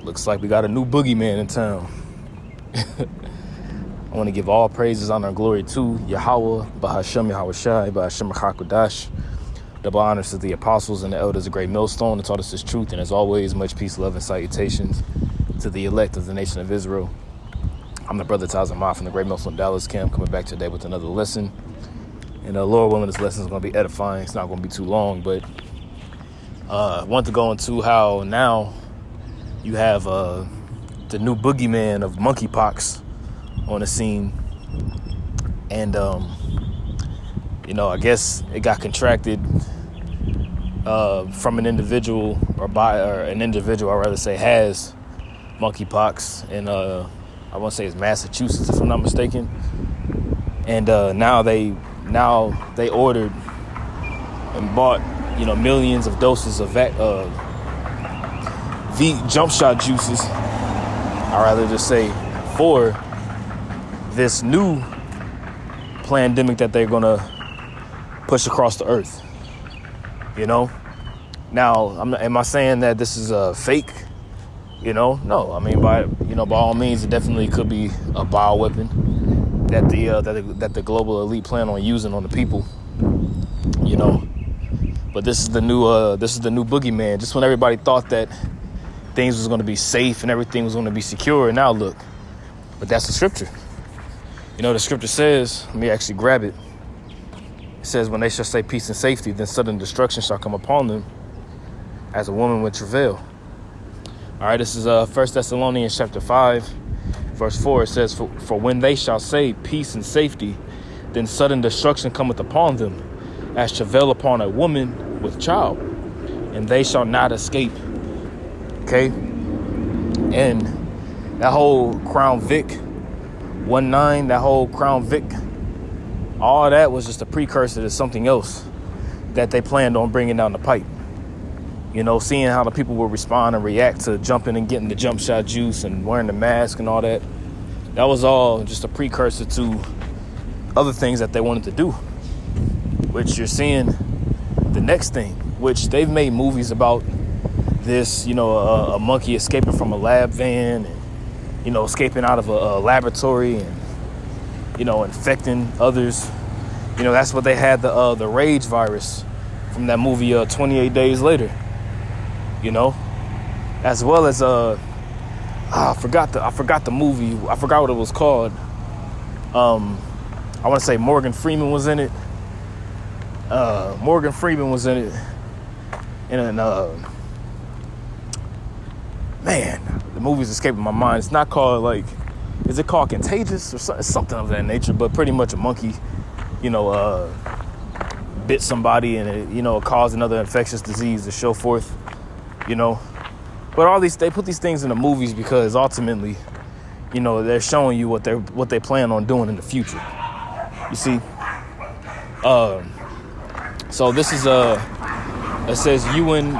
Looks like we got a new boogeyman in town. I want to give all praises, honor, and glory to Yahweh, Bahashem Yahweh Shai, Bahashem Hakodash. Double honors to the apostles and the elders of Great Millstone that taught us this truth. And as always, much peace, love, and salutations to the elect of the nation of Israel. I'm the brother Tazamah from the Great Millstone Dallas camp, coming back today with another lesson. And Lord willing, this lesson is going to be edifying. It's not going to be too long, but I want to go into how now you have the new boogeyman of monkeypox on the scene. And, I guess it got contracted from an individual an individual, I'd rather say, has monkeypox. And I want to say it's Massachusetts, if I'm not mistaken. And now they ordered and bought, millions of doses of jump shot juices, I'd rather just say, for this new pandemic that they're going to push across the earth. Now, am I saying that this is a fake? No. I mean, by all means, it definitely could be a bioweapon that the global elite plan on using on the people. But this is the new boogeyman. Just when everybody thought that things was going to be safe and everything was going to be secure, and now look. But that's the scripture. The scripture says, let me actually grab it. It says, when they shall say peace and safety, then sudden destruction shall come upon them as a woman with travail. All right, this is 1 Thessalonians chapter 5, verse 4. It says, for when they shall say peace and safety, then sudden destruction cometh upon them as travail upon a woman with child, and they shall not escape. Okay? And that whole Crown Vic 19, that whole Crown Vic, all that was just a precursor to something else that they planned on bringing down the pipe. Seeing how the people will respond and react to jumping and getting the jump shot juice and wearing the mask and all that. That was all just a precursor to other things that they wanted to do, which you're seeing the next thing, which they've made movies about this, a monkey escaping from a lab van and, escaping out of a laboratory and, infecting others. That's what they had the rage virus from that movie 28 Days Later. As well as I forgot the movie. I forgot what it was called. I want to say Morgan Freeman was in it. And man, the movie's escaping my mind. It's not called is it called Contagious or something of that nature? But pretty much a monkey, bit somebody and it, caused another infectious disease to show forth, But they put these things in the movies because ultimately, they're showing you what they plan on doing in the future. You see, so this is it says UN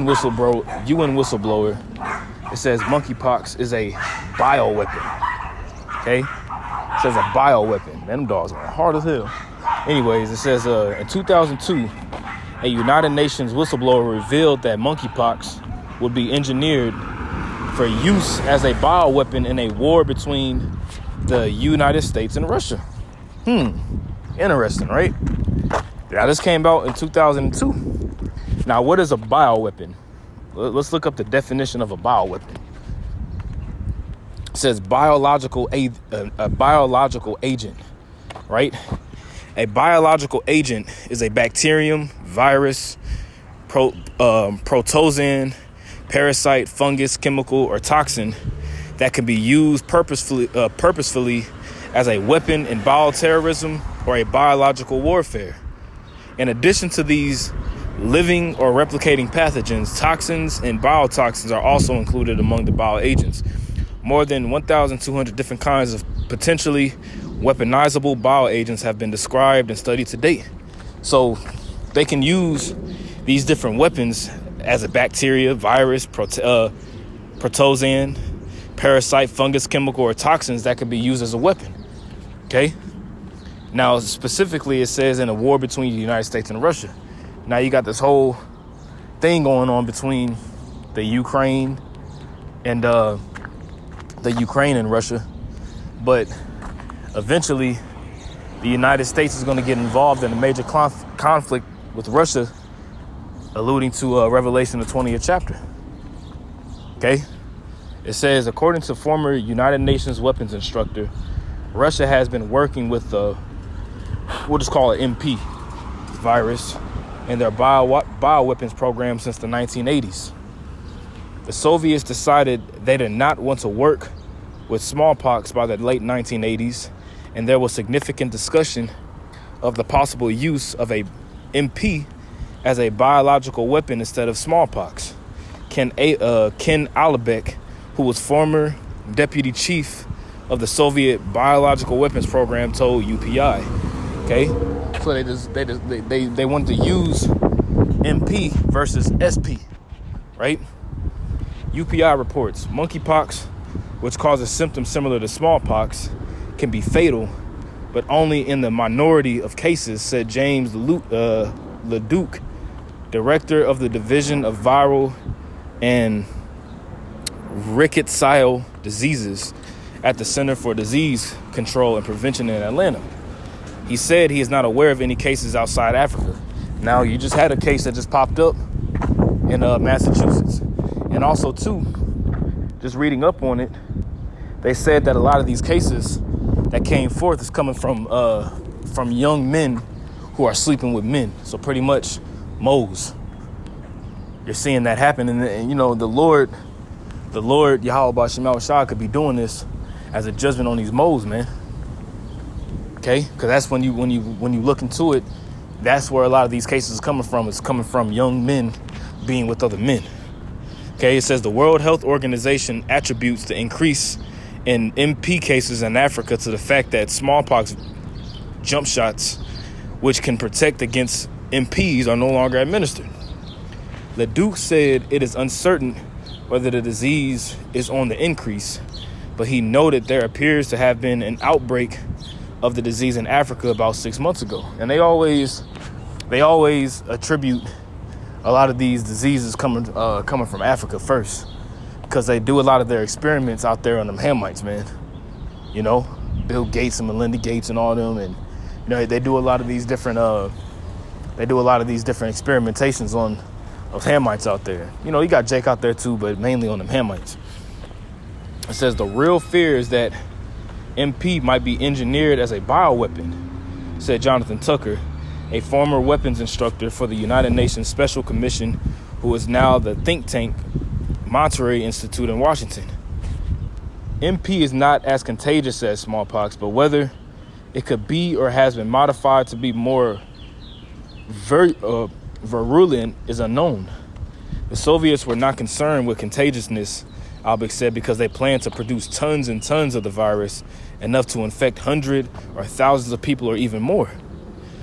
whistleblower. It says monkeypox is a bioweapon. Okay, it says a bioweapon. Man, them dogs are hard as hell. Anyways, it says in 2002, a United Nations whistleblower revealed that monkeypox would be engineered for use as a bioweapon in a war between the United States and Russia. Interesting, right? Now, this came out in 2002. Now, what is a bioweapon? Let's look up the definition of a bioweapon. It says a biological agent, right? A biological agent is a bacterium, virus, protozoan, parasite, fungus, chemical, or toxin that can be used purposefully as a weapon in bioterrorism or a biological warfare. In addition to these living or replicating pathogens, toxins and biotoxins are also included among the bioagents. More than 1,200 different kinds of potentially weaponizable bioagents have been described and studied to date. So they can use these different weapons as a bacteria, virus, protozoan, parasite, fungus, chemical, or toxins that can be used as a weapon. Okay? Now, specifically, it says in a war between the United States and Russia. Now, you got this whole thing going on between the Ukraine and the Ukraine and Russia. But eventually, the United States is going to get involved in a major conflict with Russia, alluding to Revelation, the 20th chapter. Okay? It says, according to former United Nations weapons instructor, Russia has been working with we'll just call it MP virus in their bioweapons program since the 1980s. The Soviets decided they did not want to work with smallpox by the late 1980s, and there was significant discussion of the possible use of a MP as a biological weapon instead of smallpox. Ken Alibek, who was former deputy chief of the Soviet biological weapons program, told UPI. Okay, so they wanted to use MP versus SP, right? UPI reports monkeypox, which causes symptoms similar to smallpox, can be fatal, but only in the minority of cases, said James Leduc, director of the Division of Viral and Rickettsial Diseases at the Center for Disease Control and Prevention in Atlanta. He said he is not aware of any cases outside Africa. Now, you just had a case that just popped up in Massachusetts. And also, too, just reading up on it, they said that a lot of these cases that came forth is coming from young men who are sleeping with men. So pretty much moles. You're seeing that happen. And you know, the Lord, Yahweh B'Shem Shah, could be doing this as a judgment on these moles, man. Okay? Because that's when you look into it, that's where a lot of these cases is coming from. It's coming from young men being with other men. Okay, it says the World Health Organization attributes the increase in MP cases in Africa to the fact that smallpox jump shots, which can protect against MPs, are no longer administered. Leduc said it is uncertain whether the disease is on the increase, but he noted there appears to have been an outbreak of the disease in Africa about 6 months ago. And they always attribute a lot of these diseases coming from Africa first, because they do a lot of their experiments out there on them Hamites, man. You know, Bill Gates and Melinda Gates and all them, and you know they do a lot of these different experimentations on those Hamites out there. You know, you got Jake out there too, but mainly on them Hamites. It says the real fear is that MP might be engineered as a bioweapon, said Jonathan Tucker, a former weapons instructor for the United Nations Special Commission, who is now the think tank Monterey Institute in Washington. MP is not as contagious as smallpox, but whether it could be or has been modified to be more virulent is unknown. The Soviets were not concerned with contagiousness, Albeck said, because they planned to produce tons and tons of the virus, enough to infect hundreds or thousands of people or even more.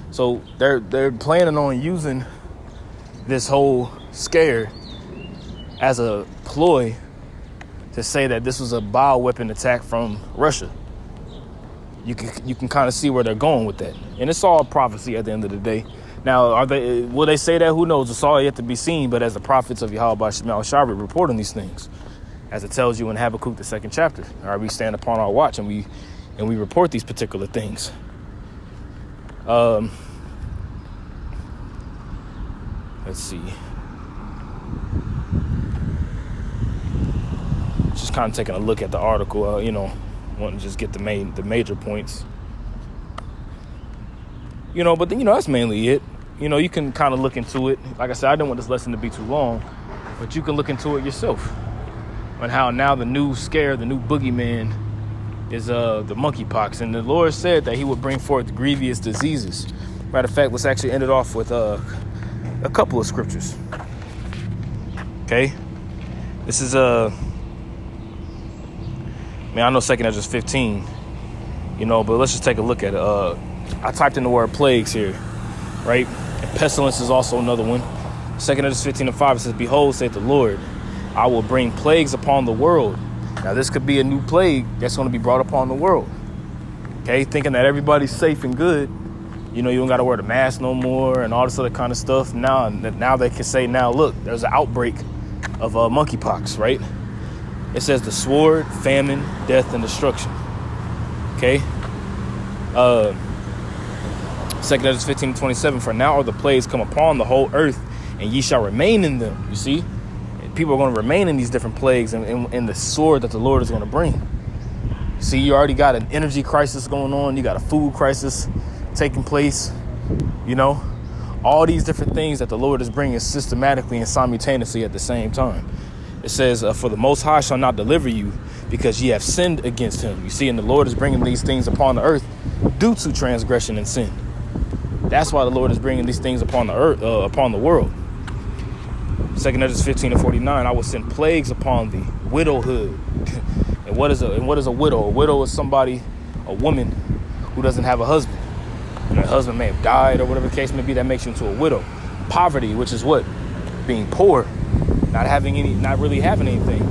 So they're planning on using this whole scare as a ploy to say that this was a bioweapon attack from Russia. You can kind of see where they're going with that, and it's all prophecy at the end of the day. Now, will they say that? Who knows? It's all yet to be seen. But as the prophets of Yahweh B'Shem Shah report on these things, as it tells you in Habakkuk, the 2nd chapter, all right, we stand upon our watch and we report these particular things. Let's see. Just kind of taking a look at the article, want to just get the major points. But that's mainly it. You can kind of look into it. Like I said, I didn't want this lesson to be too long, but you can look into it yourself. On how now the new scare, the new boogeyman is the monkeypox. And the Lord said that he would bring forth grievous diseases. Matter of fact, let's actually end it off with a couple of scriptures. Okay? This is I know 2 Ezra 15, but let's just take a look at it. I typed in the word plagues here, right? And pestilence is also another one. 2 Ezra 15:5, it says, behold, saith the Lord, I will bring plagues upon the world. Now, this could be a new plague that's going to be brought upon the world. Okay, thinking that everybody's safe and good. You don't got to wear the mask no more and all this other kind of stuff. Now they can say, now, look, there's an outbreak of monkeypox, right? It says the sword, famine, death, and destruction. Okay? 2 Corinthians 15:27, for now are the plagues come upon the whole earth, and ye shall remain in them. You see? People are going to remain in these different plagues and the sword that the Lord is going to bring. See, you already got an energy crisis going on. You got a food crisis taking place. You know, all these different things that the Lord is bringing systematically and simultaneously at the same time. It says, for the Most High shall not deliver you because ye have sinned against him. You see, and the Lord is bringing these things upon the earth due to transgression and sin. That's why the Lord is bringing these things upon the earth, upon the world. 2 Corinthians 15:49, I will send plagues upon thee, widowhood. And what is a widow? A widow is somebody, a woman who doesn't have a husband. And her husband may have died or whatever the case may be. That makes you into a widow. Poverty, which is what? Being poor, not really having anything.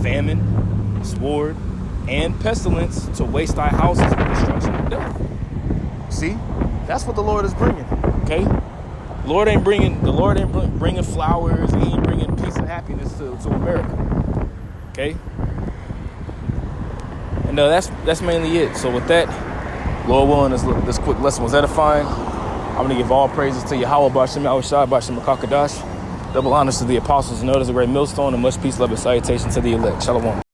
Famine, sword, and pestilence to waste thy houses with destruction and death. See, that's what the Lord is bringing. Okay, the Lord ain't bringing flowers. He ain't bringing peace and happiness to America. Okay, and that's mainly it. So with that, Lord willing, this quick lesson was edifying. I'm going to give all praises to Yahweh, B'Shem Yahushua, B'Shem Makakadash. Double honors to the apostles and elders of Great Millstone, and much peace, love, and salutation to the elect. Shalom.